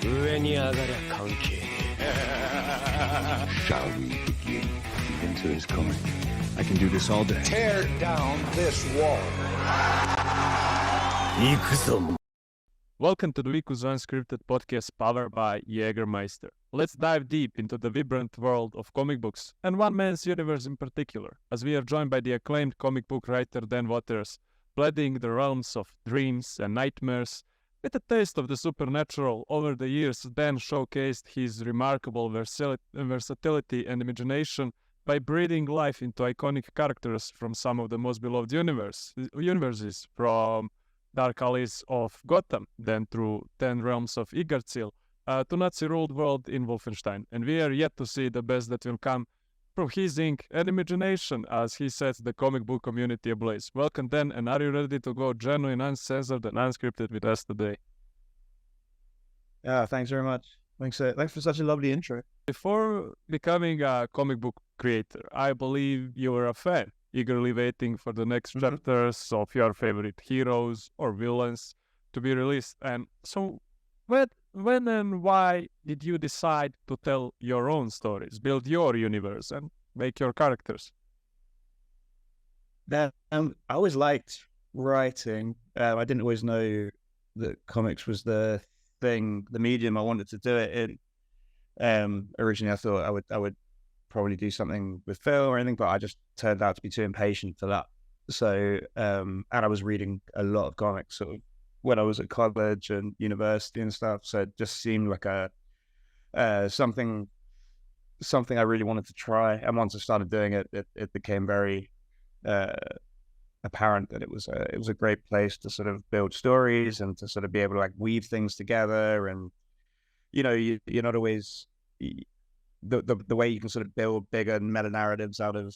上に上がりゃ関係ねえ。Shall we begin? The winter is coming. I can do this all day. Tear down this wall. 行くぞ。 Welcome to the week's Unscripted podcast powered by Jägermeister. Let's dive deep into the vibrant world of comic books, and one man's universe in particular, as we are joined by the acclaimed comic book writer Dan Waters, blending the realms of dreams and nightmares. With a taste of the supernatural, over the years, Dan showcased his remarkable versatility and imagination by breathing life into iconic characters from some of the most beloved universes, from Dark Alleys of Gotham, then through 10 Realms of Yggdrasil, to Nazi-ruled world in Wolfenstein. And we are yet to see the best that will come from his ink and imagination as he sets the comic book community ablaze. Welcome, Dan, and are you ready to go genuine, uncensored, and unscripted with us today? Yeah, thanks very much. Thanks for such a lovely intro. Before becoming a comic book creator, I believe you were a fan, eagerly waiting for the next chapters of your favorite heroes or villains to be released. And so, when and why did you decide to tell your own stories, build your universe, and make your characters? I always liked writing. I didn't always know that comics was the thing, the medium I wanted to do it in. Originally, I thought I would probably do something with film or anything, but I just turned out to be too impatient for that. So, and I was reading a lot of comics sort of when I was at college and university and stuff. So it just seemed like something I really wanted to try. And once I started doing it, it became very apparent that it was a great place to sort of build stories and to sort of be able to like weave things together. And you're not always the way you can sort of build bigger meta narratives out of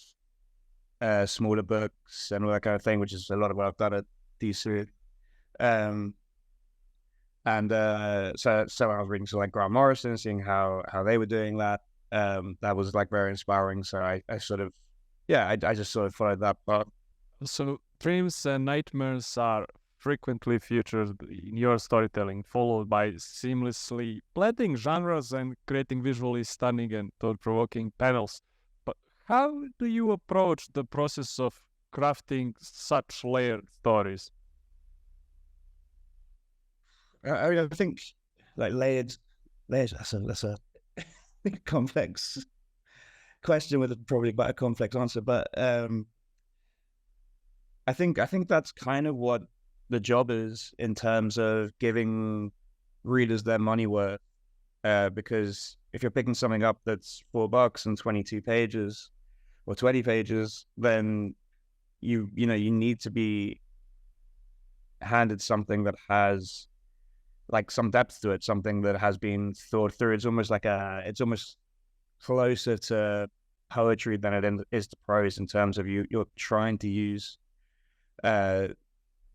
smaller books and all that kind of thing, which is a lot of what I've done at DC. So I was reading like Grant Morrison, seeing how they were doing that. That was like very inspiring. So I just sort of followed that path. So dreams and nightmares are frequently featured in your storytelling, followed by seamlessly blending genres and creating visually stunning and thought-provoking panels. But how do you approach the process of crafting such layered stories? I think like layers. That's a complex question with probably quite a complex answer. But I think that's kind of what the job is in terms of giving readers their money worth. Because if you're picking something up that's $4 and 22 pages or 20 pages, then you need to be handed something that has like some depth to it, something that has been thought through. It's almost closer to poetry than it is to prose in terms of you're trying to use the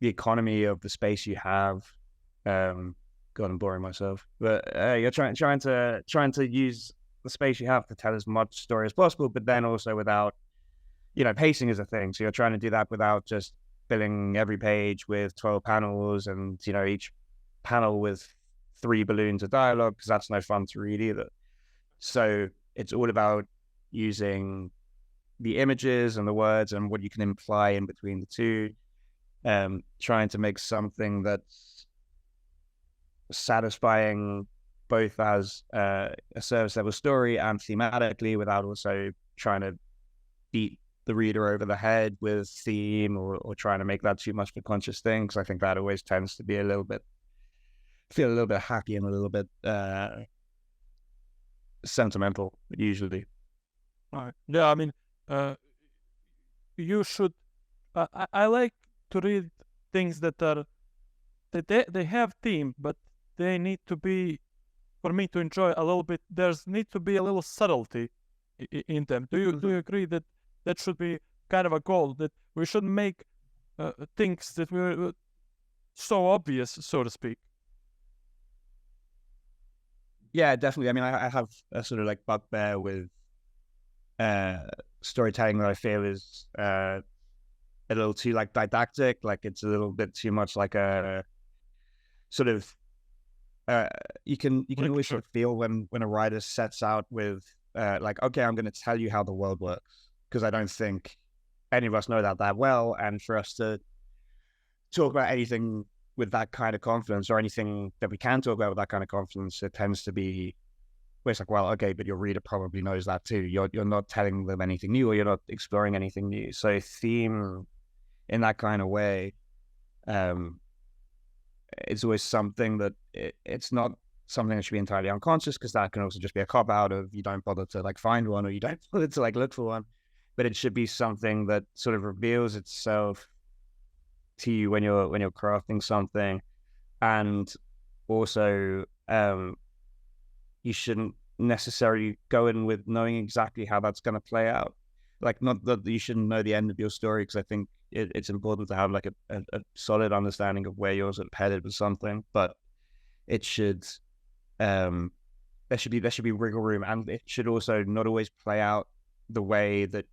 economy of the space you have. God, I'm boring myself, but you're trying to use the space you have to tell as much story as possible, but then also without, pacing is a thing. So you're trying to do that without just filling every page with 12 panels and, each panel with 3 balloons of dialogue, because that's no fun to read either. So it's all about using the images and the words and what you can imply in between the two, trying to make something that's satisfying both as a service level story and thematically, without also trying to beat the reader over the head with theme or trying to make that too much of a conscious thing, because I think that always tends to be feel a little bit happy and a little bit sentimental usually. All right. Yeah, I mean, you should. I like to read things that they have theme, but they need to be, for me to enjoy a little bit. There's need to be a little subtlety in them. Do you agree that should be kind of a goal, that we shouldn't make things that were so obvious, so to speak? Yeah, definitely. I mean, I have a sort of like bugbear with storytelling that I feel is a little too like didactic. Like it's a little bit too much like a sort of you can Like, always sure. sort of feel when a writer sets out with like, okay, I'm going to tell you how the world works, because I don't think any of us know that well, and for us to talk about anything with that kind of confidence, or anything that we can talk about with that kind of confidence, it tends to be where it's like, well, okay, but your reader probably knows that too. You're not telling them anything new, or you're not exploring anything new. So theme in that kind of way, um, it's always something that it's not something that should be entirely unconscious, because that can also just be a cop out of you don't bother to like find one, or you don't bother to like look for one. But it should be something that sort of reveals itself to you when you're crafting something. And also, you shouldn't necessarily go in with knowing exactly how that's going to play out. Like, not that you shouldn't know the end of your story, because I think it's important to have like a solid understanding of where you're sort of headed with something. But it should, there should be wiggle room, and it should also not always play out the way that,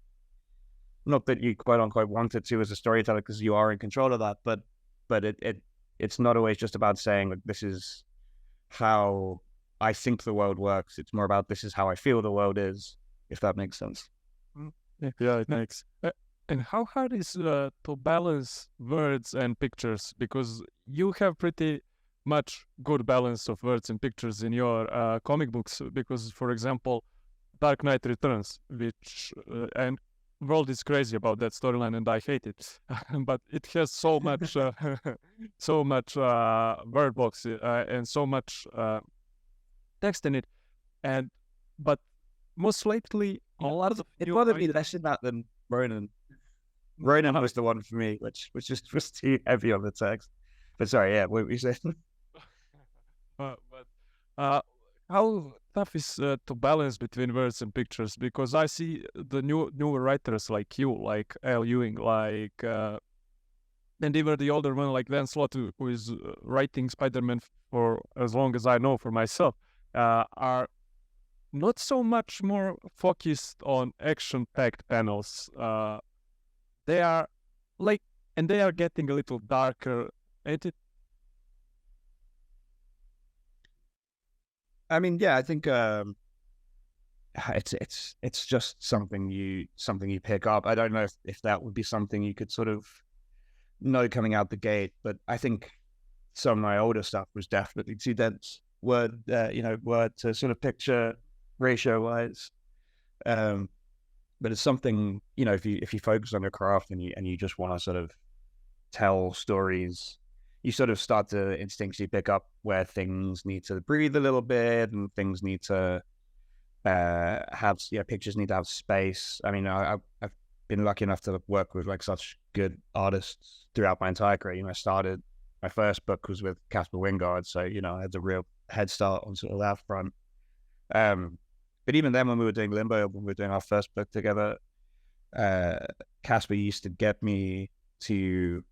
not that you quote unquote want it to as a storyteller, because you are in control of that, but it's not always just about saying like, this is how I think the world works. It's more about, this is how I feel the world is, if that makes sense. Yeah, it makes. And how hard is to balance words and pictures? Because you have pretty much good balance of words and pictures in your comic books. Because, for example, Dark Knight Returns, which and world is crazy about that storyline, and I hate it. But it has so much, so much word blocks and so much text in it. And but most lately, a lot of It new bothered me less in that than Ronan. Ronan was the one for me, which was too heavy on the text. But sorry, yeah, what were you saying? but how tough is to balance between words and pictures? Because I see the newer writers like you, like Al Ewing, like and even the older one like Dan Slott, who is writing Spider-Man for as long as I know for myself, are not so much more focused on action-packed panels. They are like, and they are getting a little darker, ain't it? I mean, yeah, I think it's just something you pick up. I don't know if that would be something you could sort of know coming out the gate, but I think some of my older stuff was definitely too dense word to sort of picture ratio wise. But it's something, if you focus on your craft and you just want to sort of tell stories, you sort of start to instinctually pick up where things need to breathe a little bit, and things need to have, pictures need to have space. I mean, I've been lucky enough to work with like such good artists throughout my entire career. My first book was with Casper Wingard, so I had a real head start on sort of that front. But even then, when we were doing Limbo, when we were doing our first book together, Casper used to get me to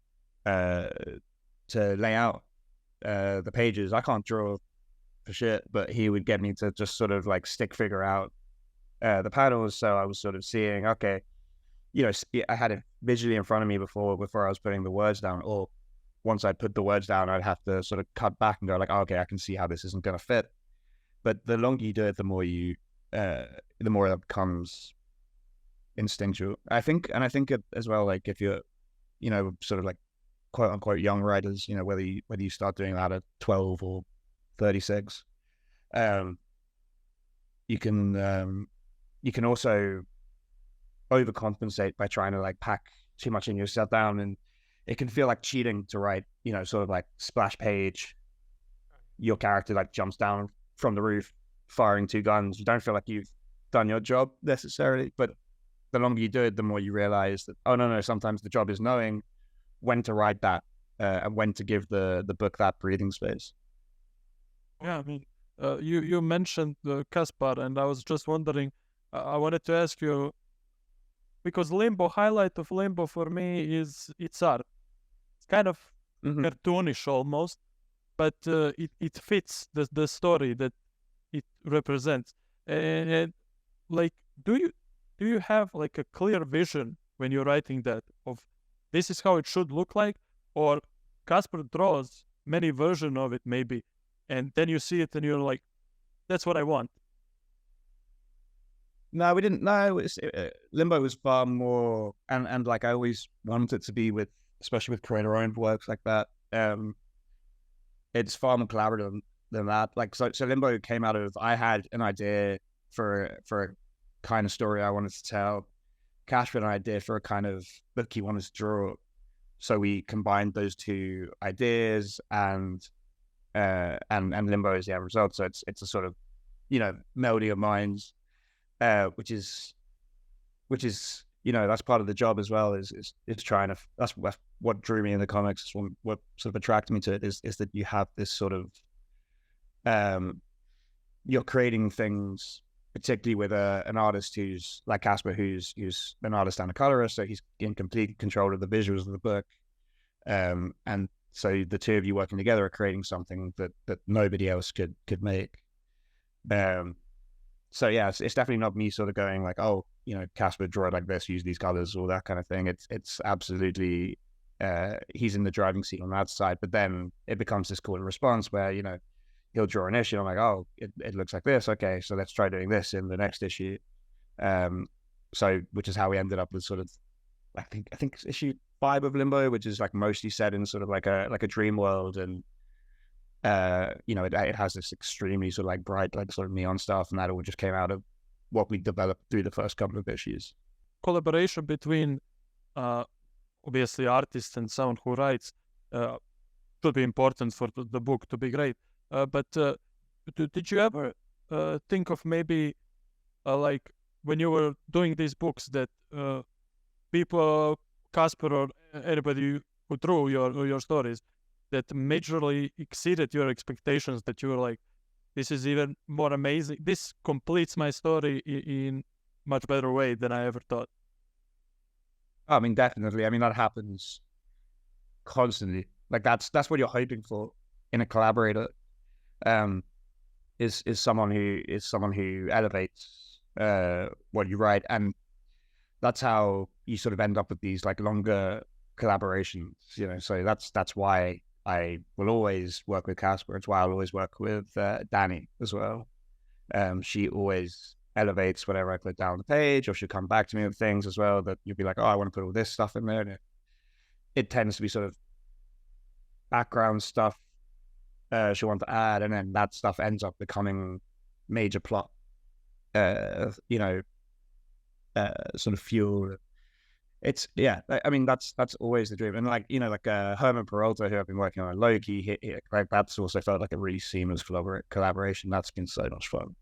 lay out the pages. I can't draw for shit, but he would get me to just sort of like stick figure out the panels. So I was sort of seeing, okay, I had it visually in front of me before I was putting the words down, or once I'd put the words down, I'd have to sort of cut back and go like, okay, I can see how this isn't going to fit. But the longer you do it, the more it becomes instinctual. I think it as well, like if you're, sort of like quote unquote young writers, whether you start doing that at 12 or 36, you can also overcompensate by trying to like pack too much in yourself down, and it can feel like cheating to write, sort of like splash page, your character like jumps down from the roof firing 2 guns. You don't feel like you've done your job necessarily, but the longer you do it, the more you realize that, oh no, sometimes the job is knowing when to write that and when to give the book that breathing space. Yeah, I mean, you mentioned Caspar, and I was just wondering, I wanted to ask you, because highlight of Limbo for me is its art. It's kind of cartoonish almost, but it fits the story that it represents. And like, do you have like a clear vision when you're writing that of this is how it should look like, or Casper draws many versions of it maybe, and then you see it and you're like, that's what I want? No, we didn't. No, Limbo was far more, and like I always wanted it to be with, especially with creator-owned works like that. It's far more collaborative than that. Like so Limbo came out of, I had an idea for a kind of story I wanted to tell. Casper had an idea for a kind of book he wanted to draw. So we combined those two ideas, and Limbo is the end result. So it's a sort of, melody of minds, which is that's part of the job as well. Is trying to, that's what drew me in the comics. What sort of attracted me to it is that you have this sort of you're creating things, particularly with an artist who's like Casper, who's an artist and a colorist, so he's in complete control of the visuals of the book, and so the two of you working together are creating something that nobody else could make. So yeah, it's definitely not me sort of going like, oh, Casper, draw it like this, use these colors, all that kind of thing. It's absolutely he's in the driving seat on that side, but then it becomes this call and response where he'll draw an issue. I'm like, oh, it looks like this. Okay, so let's try doing this in the next issue. So which is how we ended up with sort of, I think it's issue 5 of Limbo, which is like mostly set in sort of like a dream world, and it has this extremely sort of like bright, like sort of neon stuff, and that all just came out of what we developed through the first couple of issues. Collaboration between obviously artists and someone who writes should be important for the book to be great. But did you ever think of maybe like when you were doing these books that people, Casper or anybody who drew your stories, that majorly exceeded your expectations, that you were like, this is even more amazing, this completes my story in much better way than I ever thought? I mean, definitely. I mean, that happens constantly. Like that's what you're hoping for in a collaborator. Is someone who elevates what you write, and that's how you sort of end up with these like longer collaborations. So that's why I will always work with Casper. It's why I'll always work with Danny as well. She always elevates whatever I put down on the page, or she'll come back to me with things as well that you'll be like, oh, I want to put all this stuff in there. And it tends to be sort of background stuff she'll want to add, and then that stuff ends up becoming major plot, sort of fuel. It's I mean that's always the dream, and like Herman Peralta, who I've been working on Loki, like that's also felt like a really seamless collaboration. That's been so much fun.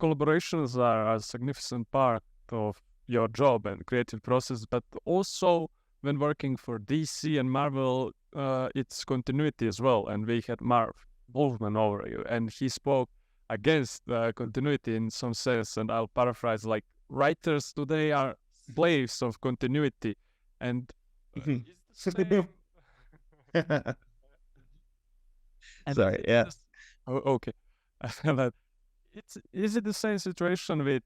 Collaborations are a significant part of your job and creative process, but also when working for DC and Marvel, it's continuity as well. And we had Marv Wolfman over you, and he spoke against continuity in some sense. And I'll paraphrase, like, writers today are slaves of continuity, and Sorry, yeah. Okay. Is it the same situation with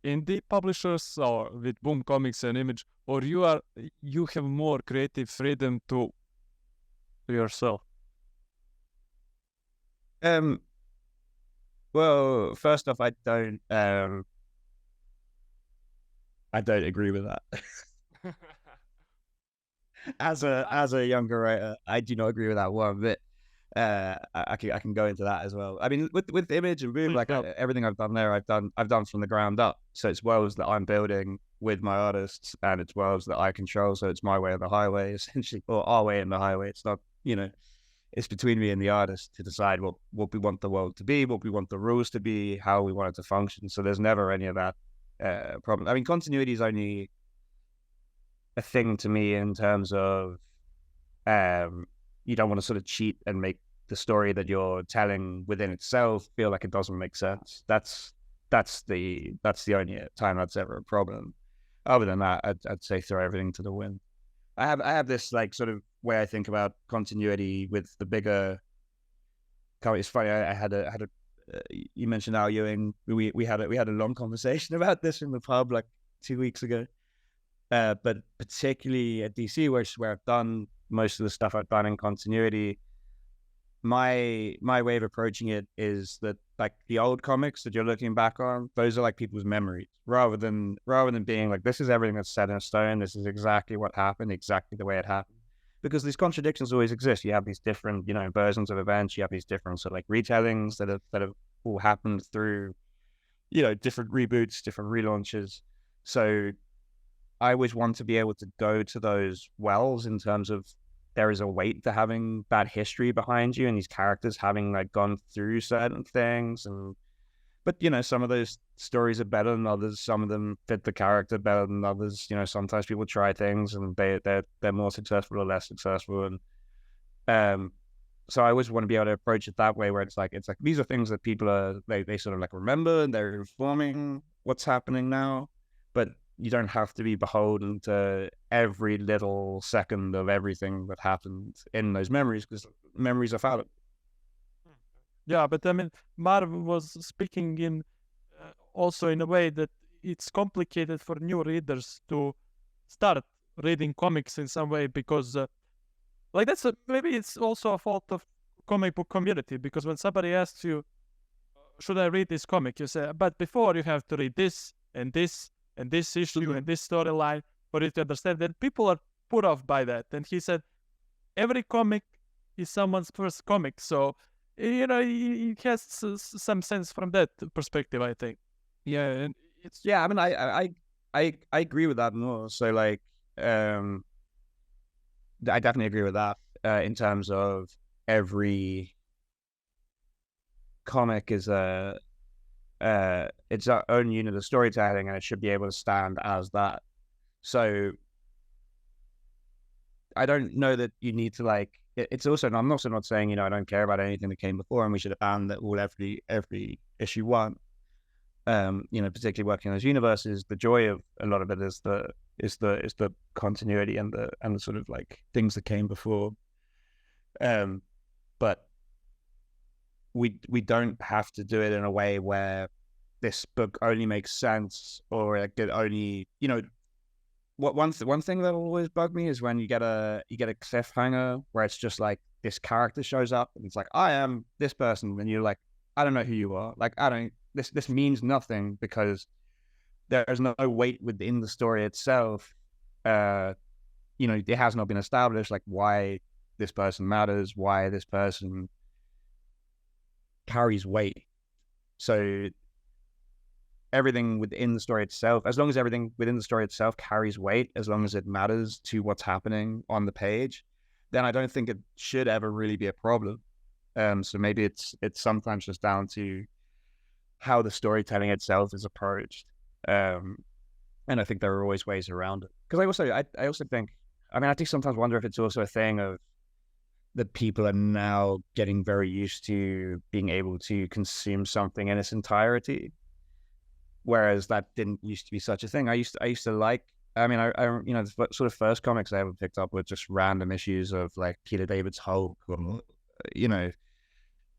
indie publishers or with Boom Comics and Image, or you have more creative freedom to yourself? Well, first off, I don't agree with that. As a younger writer, I do not agree with that one bit. I can go into that as well. I mean, with Image and Boom, like everything I've done there, I've done from the ground up. So it's worlds that I'm building with my artists, and it's worlds that I control. So it's my way or the highway, essentially, or our way in the highway. It's not, it's between me and the artist to decide what we want the world to be, what we want the rules to be, how we want it to function. So there's never any of that problem. I mean, continuity is only a thing to me in terms of you don't want to sort of cheat and make the story that you're telling within itself feel like it doesn't make sense. That's the only time that's ever a problem. Other than that, I'd say throw everything to the wind. I have this like sort of way I think about continuity with the bigger. It's funny. I had a you mentioned Al Ewing. We had a long conversation about this in the pub like 2 weeks ago. But particularly at DC, where I've done most of the stuff I've done in continuity, my way of approaching it is that like the old comics that you're looking back on, those are like people's memories, rather than being like, this is everything that's set in stone, this is exactly what happened, exactly the way it happened. Because these contradictions always exist. You have these different, versions of events, you have these different sort of like retellings that have all happened through, different reboots, different relaunches. So I always want to be able to go to those wells in terms of there is a weight to having bad history behind you and these characters having like gone through certain things. But some of those stories are better than others. Some of them fit the character better than others. Sometimes people try things and they're more successful or less successful. And so I always want to be able to approach it that way, where it's like these are things that people are they sort of like remember and they're informing what's happening now, but you don't have to be beholden to every little second of everything that happened in those memories, because memories are fallible. Yeah, but I mean, Marv was speaking in also in a way that it's complicated for new readers to start reading comics in some way, because like maybe it's also a fault of comic book community, because when somebody asks you, should I read this comic? You say, but before you have to read this and this and this issue and this storyline for you to understand that. People are put off by that. And he said, every comic is someone's first comic. So, it has some sense from that perspective, I think. Yeah, and it's... Yeah, I mean, I agree with that more. So, like, I definitely agree with that in terms of every comic is its own unit of storytelling, and it should be able to stand as that. So I don't know that you need to like. It's also, I'm also not saying I don't care about anything that came before, and we should abandon that all every issue one. Particularly working on those universes, the joy of a lot of it is the continuity and the sort of like things that came before. But we don't have to do it in a way where this book only makes sense, or like it only, one thing that will always bug me is when you get a cliffhanger where it's just like this character shows up and it's like, I am this person, and you're like, I don't know who you are. Like, this means nothing because there's no weight within the story itself. It has not been established like why this person matters, why this person carries weight. So everything within the story itself, as long as everything within the story itself carries weight, as long as it matters to what's happening on the page, then I don't think it should ever really be a problem. So maybe it's sometimes just down to how the storytelling itself is approached. And I think there are always ways around it. Because I also think, I do sometimes wonder if it's also a thing of that people are now getting very used to being able to consume something in its entirety, whereas that didn't used to be such a thing. I used to like, the sort of first comics I ever picked up were just random issues of like Peter David's Hulk, or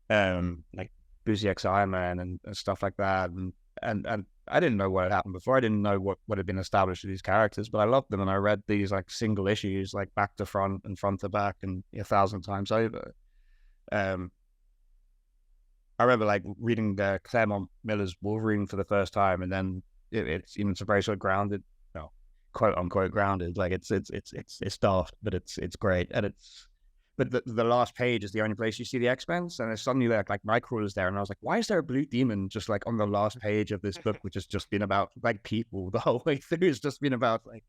like Boozy X Iron Man and stuff like that, and I didn't know what had happened before. I didn't know what had been established with these characters, but I loved them, and I read these like single issues, like back to front and front to back, and 1,000 times over. I remember like reading Claremont Miller's Wolverine for the first time, and then it's a very sort of grounded, quote unquote grounded. Like it's daft, but it's great, and but the last page is the only place you see the X-Men, and there's suddenly like Nightcrawler's there, and I was like, why is there a blue demon just like on the last page of this book, which has just been about like people the whole way through? It's just been about like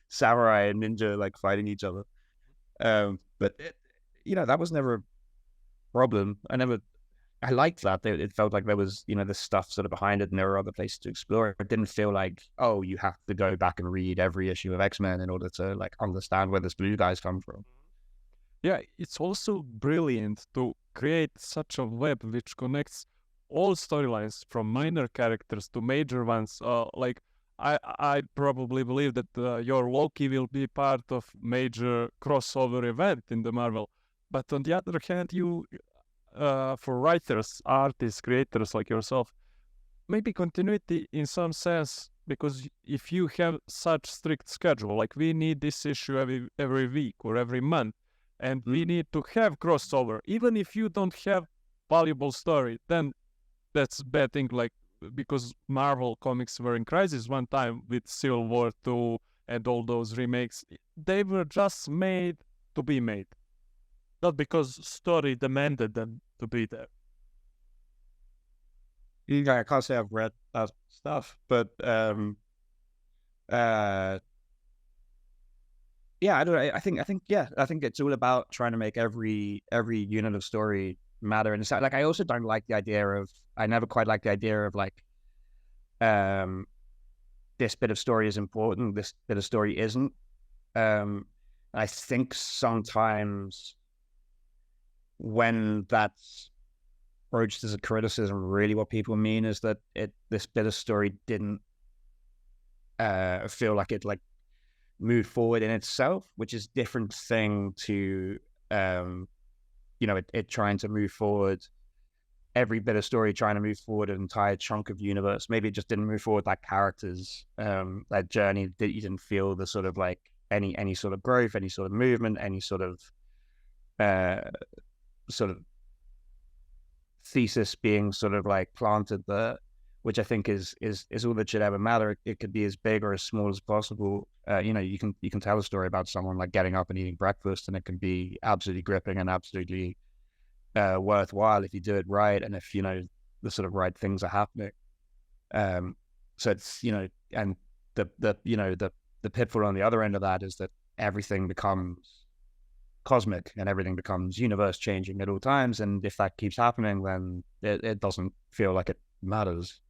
samurai and ninja like fighting each other. But that was never a problem. I liked that. It felt like there was this stuff sort of behind it, and there were other places to explore. It didn't feel like, oh, you have to go back and read every issue of X-Men in order to like understand where this blue guy's come from. Yeah, it's also brilliant to create such a web which connects all storylines from minor characters to major ones. Like I probably believe that your Loki will be part of major crossover event in the Marvel. But on the other hand, you, for writers, artists, creators like yourself, maybe continuity in some sense, because if you have such strict schedule, like we need this issue every week or every month, and we need to have crossover. Even if you don't have valuable story, then that's bad thing. Like, because Marvel comics were in crisis one time with Civil War 2 and all those remakes. They were just made to be made, not because story demanded them to be there. Yeah, I can't say I've read that stuff, but yeah, I don't know. I think it's all about trying to make every unit of story matter. And it's like I also don't like the idea of. I never quite like the idea of like, this bit of story is important, this bit of story isn't. I think sometimes when that's approached as a criticism, really what people mean is that this bit of story didn't feel like it like moved forward in itself, which is a different thing to it trying to move forward. Every bit of story trying to move forward an entire chunk of universe. Maybe it just didn't move forward that characters, that journey, that you didn't feel the sort of like any sort of growth, any sort of movement, any sort of thesis being sort of like planted there, which I think is all that should ever matter. It could be as big or as small as possible. You can tell a story about someone like getting up and eating breakfast, and it can be absolutely gripping and absolutely worthwhile if you do it right, and if the sort of right things are happening. So it's and the pitfall on the other end of that is that everything becomes cosmic and everything becomes universe changing at all times, and if that keeps happening, then it doesn't feel like it matters.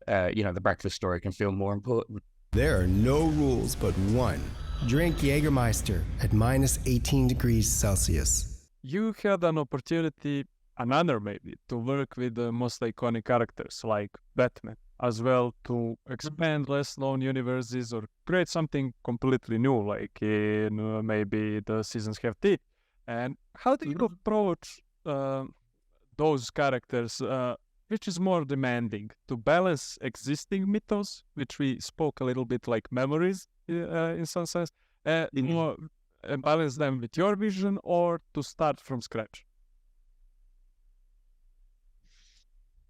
The breakfast story can feel more important. There are no rules but one. Drink Jägermeister at minus 18 degrees Celsius. You had an opportunity, another maybe, to work with the most iconic characters like Batman, as well to expand less known universes or create something completely new, like in maybe the seasons have teeth. And how do you approach those characters? Which is more demanding, to balance existing mythos, which we spoke a little bit like memories in some sense, more balance them with your vision, or to start from scratch?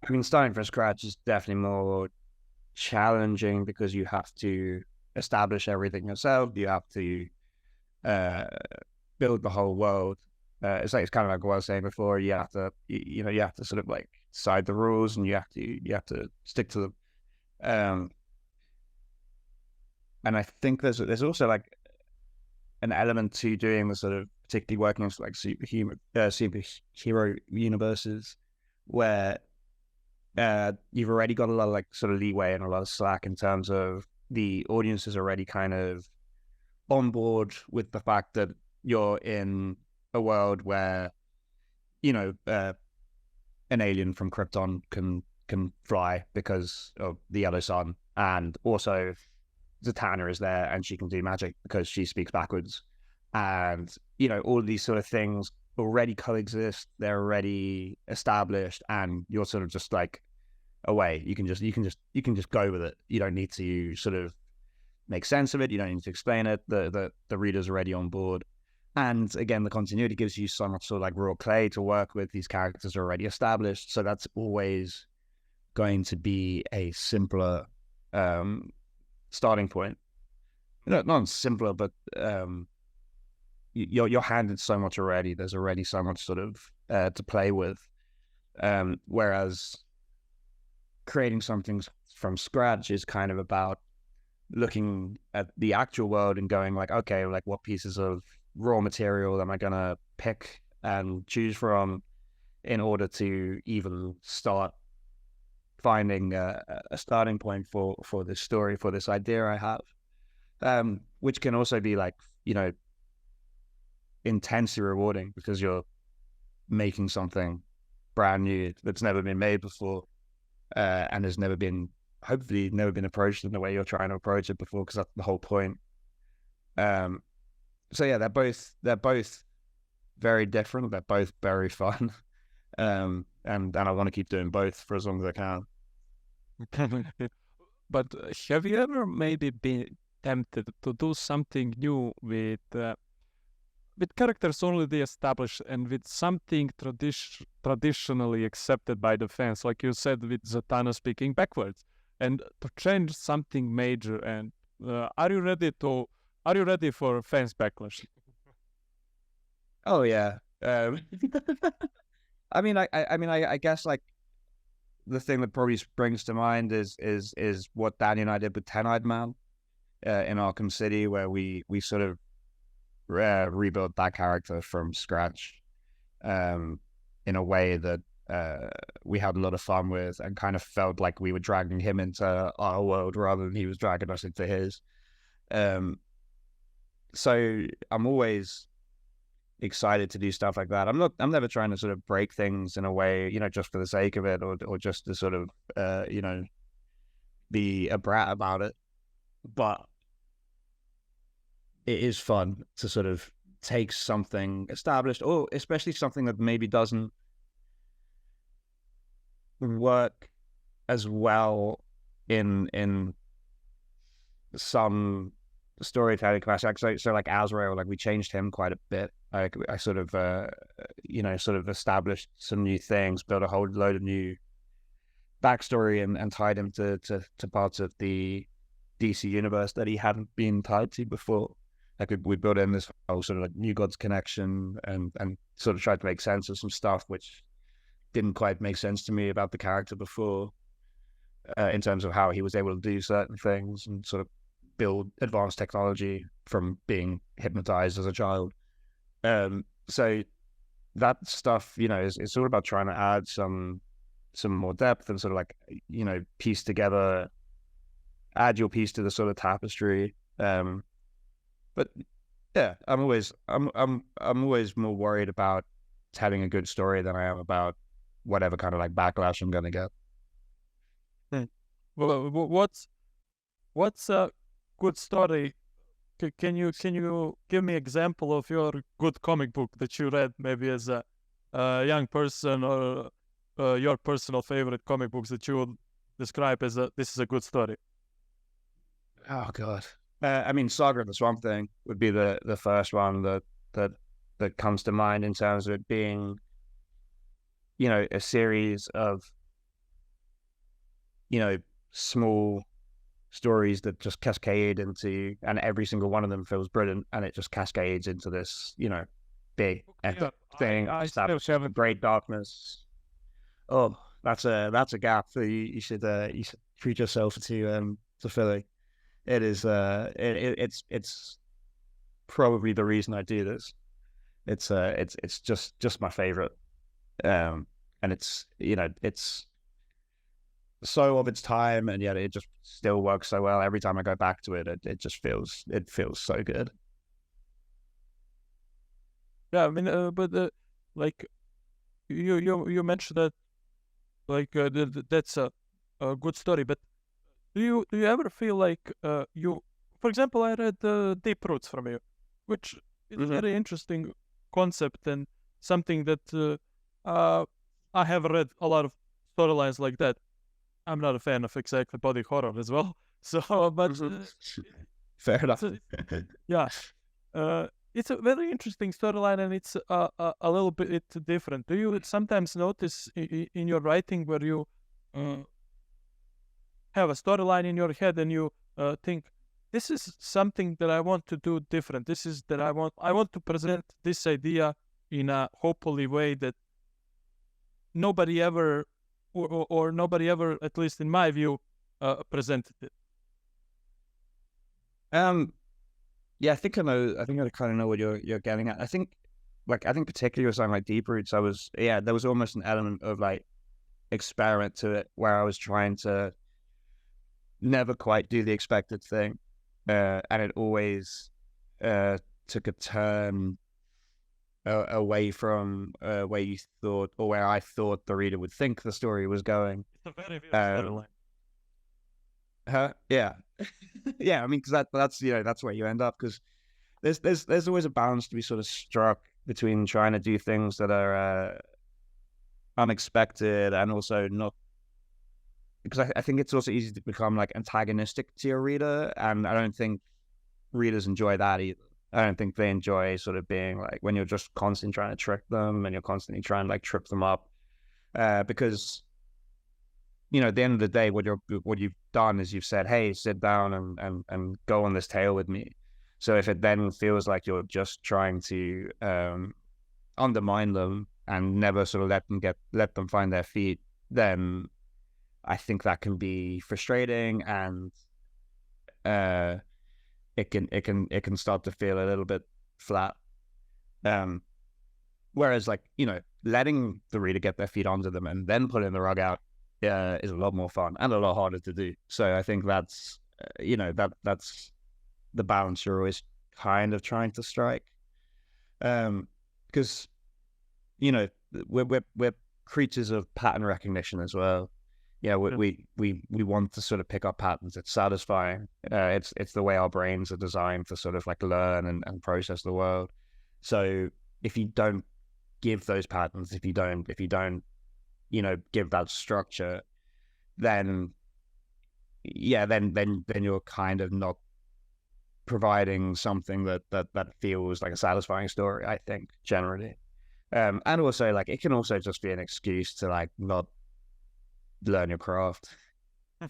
I mean, starting from scratch is definitely more challenging because you have to establish everything yourself. You have to build the whole world. It's kind of like what I was saying before. You have to, you have to sort of like decide the rules, and you have to stick to them. And I think there's also like an element to doing the sort of particularly working on like superhero universes where you've already got a lot of like sort of leeway and a lot of slack in terms of the audience is already kind of on board with the fact that you're in a world where an alien from Krypton can fly because of the yellow sun, and also Zatanna is there and she can do magic because she speaks backwards, and all of these sort of things already coexist. They're already established, and you're sort of just like away. You can just go with it. You don't need to sort of make sense of it. You don't need to explain it. The reader's already on board. And again, the continuity gives you so much sort of like raw clay to work with. These characters are already established, so that's always going to be a simpler starting point. Not simpler, but you're handed so much already. There's already so much sort of to play with. Whereas creating something from scratch is kind of about looking at the actual world and going like, okay, like what pieces of raw material am I gonna pick and choose from in order to even start finding a starting point for this story, for this idea I have, which can also be like intensely rewarding because you're making something brand new that's never been made before, and has hopefully never been approached in the way you're trying to approach it before, because that's the whole point. So yeah, they're both very different. They're both very fun, and I want to keep doing both for as long as I can. But have you ever maybe been tempted to do something new with with characters already established and with something traditionally accepted by the fans, like you said, with Zatanna speaking backwards, and to change something major. And are you ready for fans backlash? Oh yeah. I guess like the thing that probably springs to mind is what Danny and I did with Ten-Eyed Man in Arkham City, where we sort of rebuilt that character from scratch in a way that we had a lot of fun with, and kind of felt like we were dragging him into our world rather than he was dragging us into his. So I'm always excited to do stuff like that. I'm never trying to sort of break things in a way, just for the sake of it, or just to sort of be a brat about it. But it is fun to sort of take something established, or especially something that maybe doesn't work as well in some storytelling capacity. So like Azrael, like we changed him quite a bit. I sort of sort of established some new things, built a whole load of new backstory, and tied him to parts of the DC universe that he hadn't been tied to before. Like we built in this whole sort of like New Gods connection, and sort of tried to make sense of some stuff which didn't quite make sense to me about the character before, in terms of how he was able to do certain things and sort of build advanced technology from being hypnotized as a child. So that stuff, is sort of about trying to add some more depth and sort of like, piece together, add your piece to the sort of tapestry. But yeah, I'm always more worried about telling a good story than I am about whatever kind of like backlash I'm gonna get. Well, what's a good story? Can you give me example of your good comic book that you read, maybe as a young person, or your personal favorite comic books that you would describe as this is a good story? Oh God. Saga of the Swamp Thing would be the first one that comes to mind, in terms of it being, a series of, small stories that just cascade into, and every single one of them feels brilliant, and it just cascades into this, big thing. I still haven't. Great Darkness. Oh, that's a gap that you should treat yourself to filling. It is it's probably the reason I do this. It's just my favorite, and it's so of its time, and yet it just still works so well. Every time I go back to it, it just feels so good. Yeah, but like you mentioned that, like that's a good story, but do you ever feel like for example, I read Deep Roots from you, which is a very interesting concept, and something that I have read a lot of storylines like that. I'm not a fan of exactly body horror as well, so but fair enough. Yeah, it's a very interesting storyline, and it's a little bit different. Do you sometimes notice in your writing where you have a storyline in your head and you think, this is something that I want to do different. This is that I want to present this idea in a hopefully way that nobody ever, or nobody ever, at least in my view, presented it. Yeah, I think I know. I think I kind of know what you're getting at. I think particularly with something like Deep Roots, there was almost an element of like experiment to it, where I was trying to never quite do the expected thing, and it always took a turn away from where you thought, or where I thought the reader would think the story was going. It's a very storyline. Yeah, yeah. Because that's where you end up, because there's always a balance to be sort of struck between trying to do things that are unexpected, and also not, because I think it's also easy to become like antagonistic to your reader, and I don't think readers enjoy that either. I don't think they enjoy sort of being like when you're just constantly trying to trick them and you're constantly trying to like trip them up, because at the end of the day, what you've done is you've said, hey, sit down and go on this tale with me. So if it then feels like you're just trying to undermine them and never sort of let them find their feet, then I think that can be frustrating, and it can start to feel a little bit flat. Whereas like, letting the reader get their feet onto them and then pulling the rug out is a lot more fun and a lot harder to do. So I think that's that's the balance you're always kind of trying to strike. Because we're creatures of pattern recognition as well. We want to sort of pick up patterns. It's satisfying. It's the way our brains are designed to sort of like learn and process the world. So if you don't give those patterns, if you don't give that structure, then you're kind of not providing something that feels like a satisfying story, I think, generally. And also like it can also just be an excuse to like not learn your craft.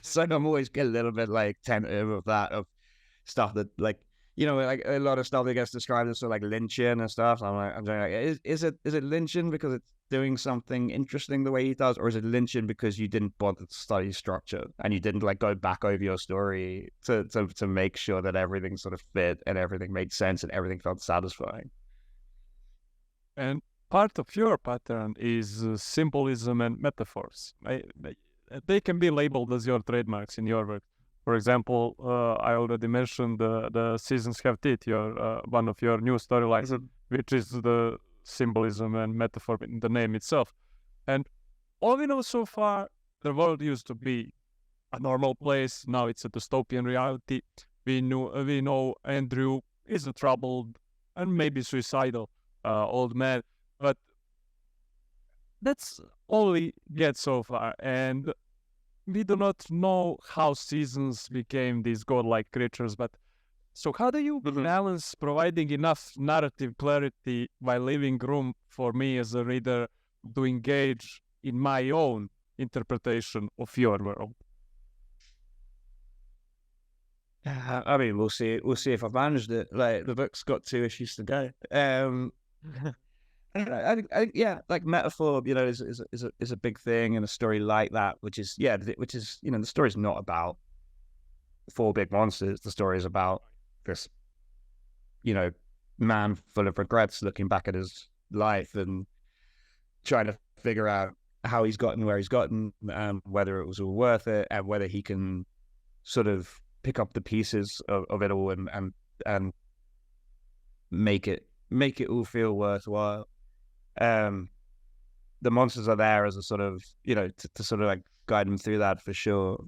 So I'm always a little bit like tentative of stuff that like like a lot of stuff that gets described as sort of like Lynchian and stuff. I'm saying like, is it Lynchian because it's doing something interesting the way he does, or is it Lynchian because you didn't bother to study structure and you didn't like go back over your story to make sure that everything sort of fit and everything made sense and everything felt satisfying? And part of your pattern is symbolism and metaphors. They can be labeled as your trademarks in your work. For example, I already mentioned the seasons have teeth, one of your new storylines, which is the symbolism and metaphor in the name itself. And all we know so far, the world used to be a normal place. Now it's a dystopian reality. We know Andrew is a troubled and maybe suicidal old man, but that's all we get so far. And we do not know how seasons became these godlike creatures, but so how do you balance providing enough narrative clarity while leaving room for me as a reader to engage in my own interpretation of your world? I mean, we'll see. We'll see if I've managed it. Like the book's got 2 issues to go. I don't know. I think yeah, like metaphor, is a big thing in a story like that, which is the story's not about 4 big monsters. The story is about this, man full of regrets looking back at his life and trying to figure out how he's gotten where he's gotten, whether it was all worth it, and whether he can sort of pick up the pieces of it all and make it all feel worthwhile. The monsters are there as a sort of, to sort of like guide them through that for sure.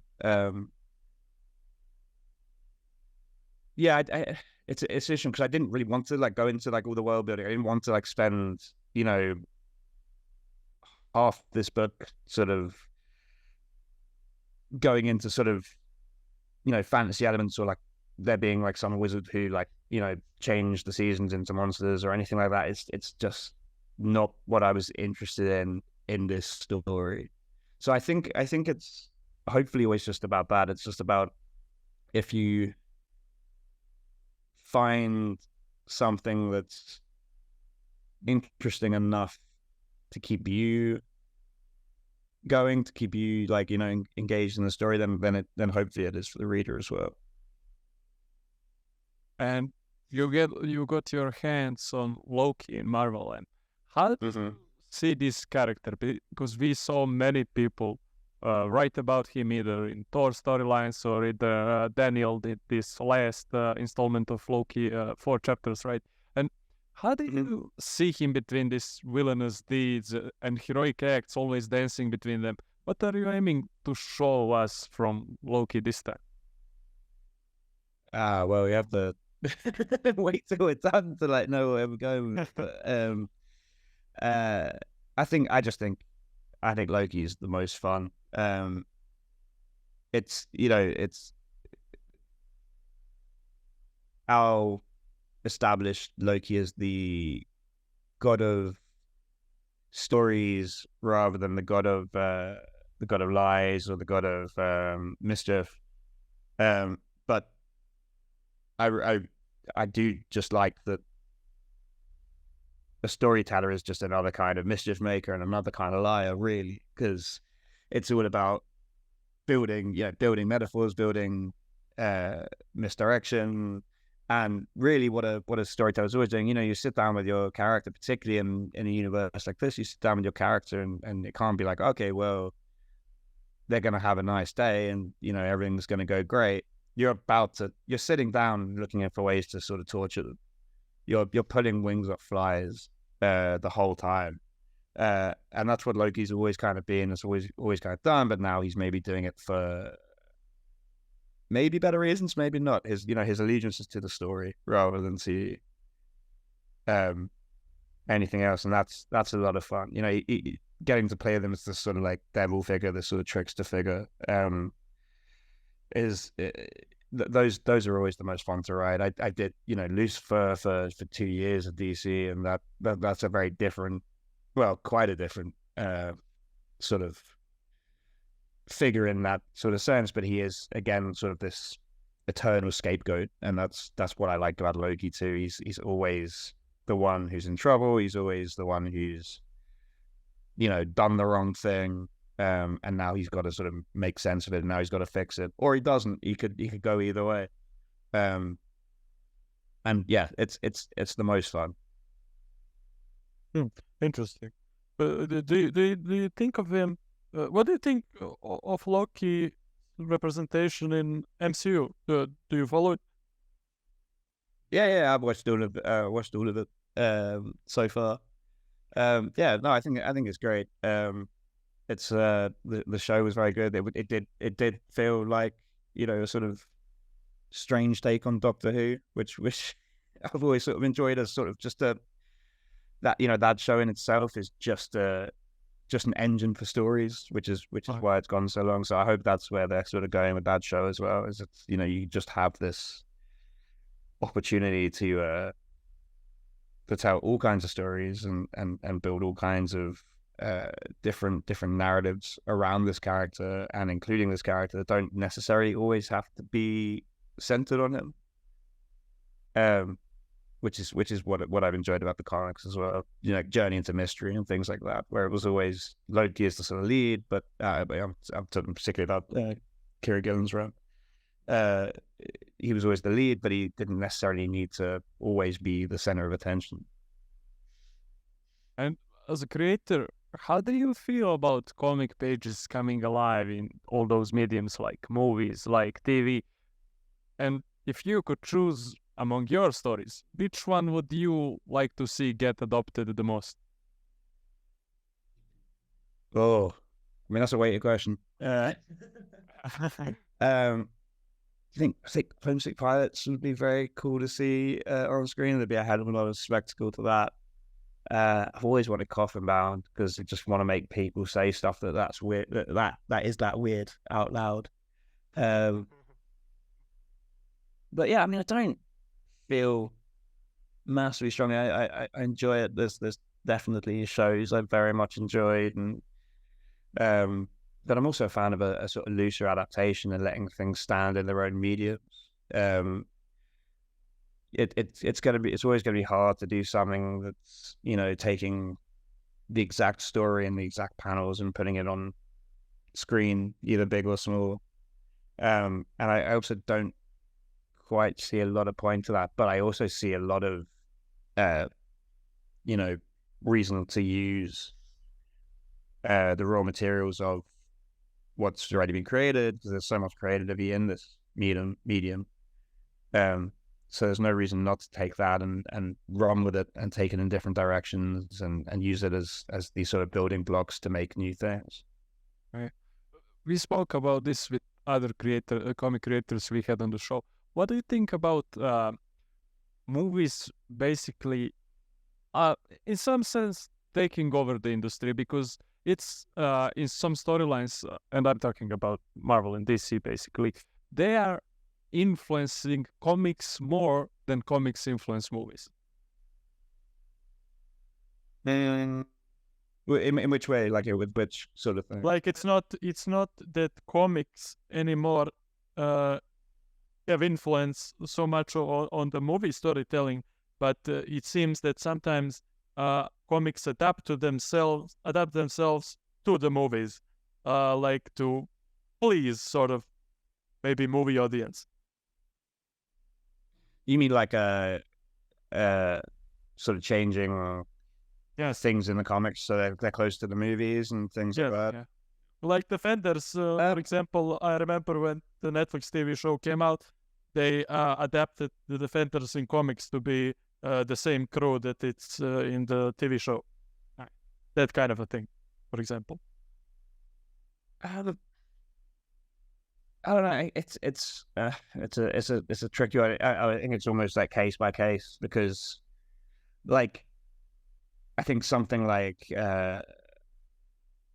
It's interesting because I didn't really want to like go into like all the world building. I didn't want to like spend, half this book sort of going into sort of, fantasy elements, or like there being like some wizard who like, changed the seasons into monsters or anything like that. It's just not what I was interested in this story. So I think it's hopefully always just about that. It's just about if you find something that's interesting enough to keep you going, to keep you like, engaged in the story, then hopefully it is for the reader as well. And you got your hands on Loki in Marvel, and how do you see this character? Because we saw many people write about him either in Thor storylines or either Daniel did this last installment of Loki, 4 chapters, right? And how do you see him between these villainous deeds and heroic acts, always dancing between them? What are you aiming to show us from Loki this time? Well, we have to wait till it's done to like know where we're going. But I think Loki is the most fun. It's established Loki as the god of stories rather than the god of lies or the god of mischief. But I do just like that a storyteller is just another kind of mischief maker and another kind of liar, really, because it's all about building metaphors, building misdirection, and really what a storyteller is always doing. You sit down with your character, particularly in a universe like this. You sit down with your character, and it can't be like, okay, well, they're going to have a nice day, and everything's going to go great. You're sitting down looking for ways to sort of torture them. You're pulling wings off flies the whole time. And that's what Loki's always kind of been. It's always kind of done, but now he's maybe doing it for maybe better reasons, maybe not. His allegiance is to the story rather than to anything else, and that's a lot of fun. Getting to play them as this sort of like devil figure, this sort of trickster figure, those are always the most fun to write. I did Lucifer for 2 years at DC, and that's a very different, well, quite a different sort of figure in that sort of sense, but he is again sort of this eternal scapegoat, and that's what I like about Loki too. He's always the one who's in trouble. He's always the one who's done the wrong thing, and now he's got to sort of make sense of it, and now he's got to fix it, or he doesn't. He could go either way, and yeah, it's the most fun. Interesting. Do you think of him? What do you think of Loki representation in MCU? Do you follow it? Yeah, I've watched all of it so far. Yeah, no, I think it's great. It's the show was very good. It did feel like a sort of strange take on Doctor Who, which I've always sort of enjoyed as sort of just that show in itself is just an engine for stories, which is why it's gone so long. So I hope that's where they're sort of going with that show as well. Is it's you just have this opportunity to tell all kinds of stories and build all kinds of different narratives around this character, and including this character that don't necessarily always have to be centered on him. Which is what I've enjoyed about the comics as well. Journey into mystery and things like that, where it was always Loki is the sort of lead, but I'm talking particularly about Kieran Gillen's run. He was always the lead, but he didn't necessarily need to always be the center of attention. And as a creator, how do you feel about comic pages coming alive in all those mediums, like movies, like TV? And if you could choose among your stories, which one would you like to see get adopted the most? Oh, I mean, that's a weighted question. I think Homesick Pilots would be very cool to see on screen. There'd be a hell of a lot of spectacle to that. I've always wanted Coffin Bound because I just want to make people say stuff that's weird, that is that weird out loud. But yeah, I mean, I don't feel massively strongly. I enjoy it. There's definitely shows I've very much enjoyed, and but I'm also a fan of a sort of looser adaptation and letting things stand in their own mediums. It's always gonna be hard to do something that's taking the exact story and the exact panels and putting it on screen, either big or small. And I also don't quite see a lot of point to that, but I also see a lot of reason to use the raw materials of what's already been created, because there's so much creativity in this medium. So there's no reason not to take that and run with it and take it in different directions and use it as these sort of building blocks to make new things. Right. We spoke about this with other comic creators we had on the show. What do you think about movies basically, in some sense, taking over the industry? Because it's in some storylines, and I'm talking about Marvel and DC basically, they are influencing comics more than comics influence movies? In which way? Like with which sort of thing? Like it's not that comics anymore have influence so much on the movie storytelling, but it seems that sometimes comics adapt themselves to the movies, like to please sort of maybe movie audience. You mean like sort of changing Yes. things in the comics so they're close to the movies and things Yes, like that? yeah. Like Defenders, for example, I remember when the Netflix TV show came out, they adapted the Defenders in comics to be the same crew that it's in the TV show. That kind of a thing, for example. I don't know. It's a tricky one. I think it's almost like case by case because, like, I think something like if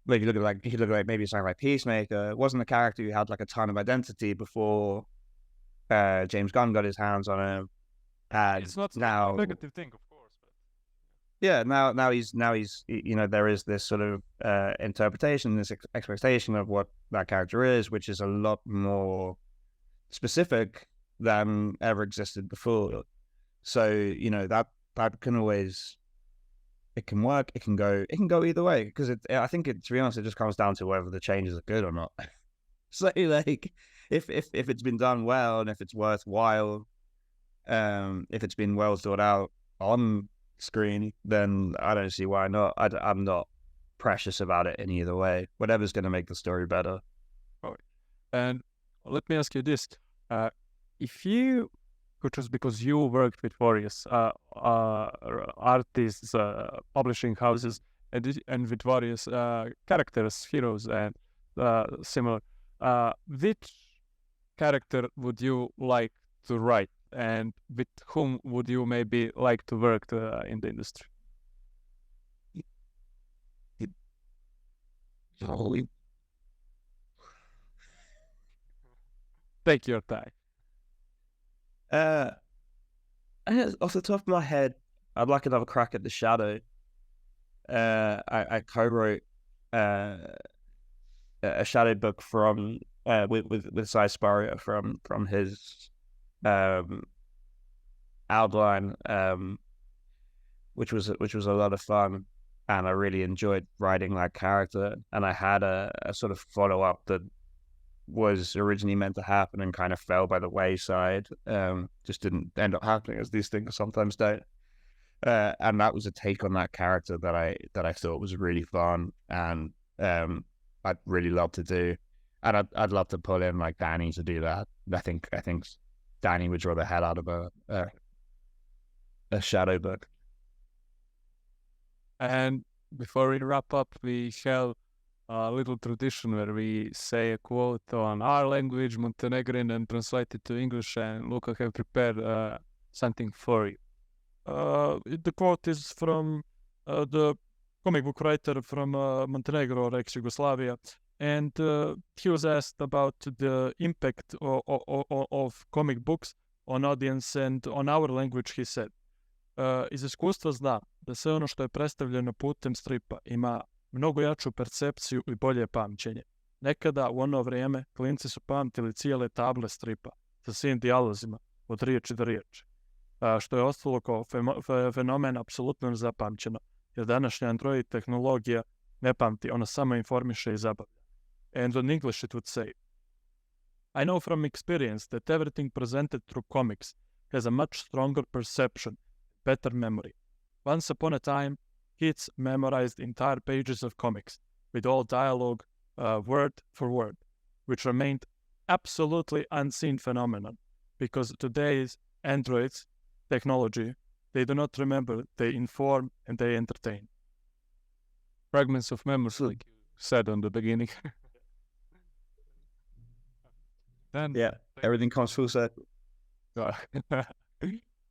you look at maybe something like Peacemaker, it wasn't a character who had like a ton of identity before James Gunn got his hands on him. And It's not now a negative thing, of course. But... yeah, now he's there is this sort of interpretation, this expectation of what that character is, which is a lot more specific than ever existed before. So that can always, it can work, it can go either way because I think to be honest, it just comes down to whether the changes are good or not. So like if it's been done well and if it's worthwhile, if it's been well thought out on screen, then I don't see why not. I'm not precious about it in either way. Whatever's going to make the story better. Right. And let me ask you this: if you could choose, because you worked with various artists, publishing houses, and with various characters, heroes, and similar, which character would you like to write? And with whom would you maybe like to work in the industry? Take your time. Off the top of my head, I'd like another crack at the Shadow. I co-wrote a Shadow book from with Cy Sparrier from his outline, which was a lot of fun, and I really enjoyed writing that character. And I had a sort of follow up that was originally meant to happen and kind of fell by the wayside. Just didn't end up happening, as these things sometimes don't. And that was a take on that character that I thought was really fun, and I'd really love to do. And I'd love to pull in like Danny to do that. I think Danny would draw the hell out of a Shadow book. And before we wrap up, we have a little tradition where we say a quote on our language, Montenegrin, and translate it to English. And Luca have prepared something for you. The quote is from the comic book writer from Montenegro, or ex-Yugoslavia. And he was asked about the impact of comic books on audience and on our language. He said, iz iskustva znam da sve ono što je predstavljeno putem stripa ima mnogo jaču percepciju i bolje pamćenje. Nekada u ono vrijeme klinci su pamtili cijele table stripa sa svim dijalozima od riječi do riječi, što je ostalo kao fenomen apsolutno nezapamćeno, jer današnja Android tehnologija ne pamti, ona samo informiše i zabavlja. And in English it would say, I know from experience that everything presented through comics has a much stronger perception, better memory. Once upon a time, kids memorized entire pages of comics with all dialogue, word for word, which remained absolutely unseen phenomenon because today's androids technology, they do not remember, they inform and they entertain. Fragments of memory, like you said on the beginning. Then, yeah, everything comes full circle.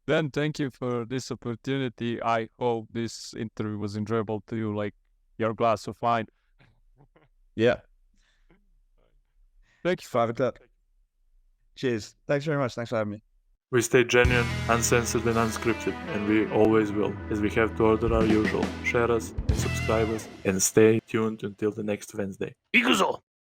Then thank you for this opportunity. I hope this interview was enjoyable to you, like your glass of wine. Yeah. Thank you. 5 o'clock. Cheers. Thanks very much. Thanks for having me. We stay genuine, uncensored and unscripted, and we always will, as we have to order our usual. Share us and subscribe us, and stay tuned until the next Wednesday. Ikuzo!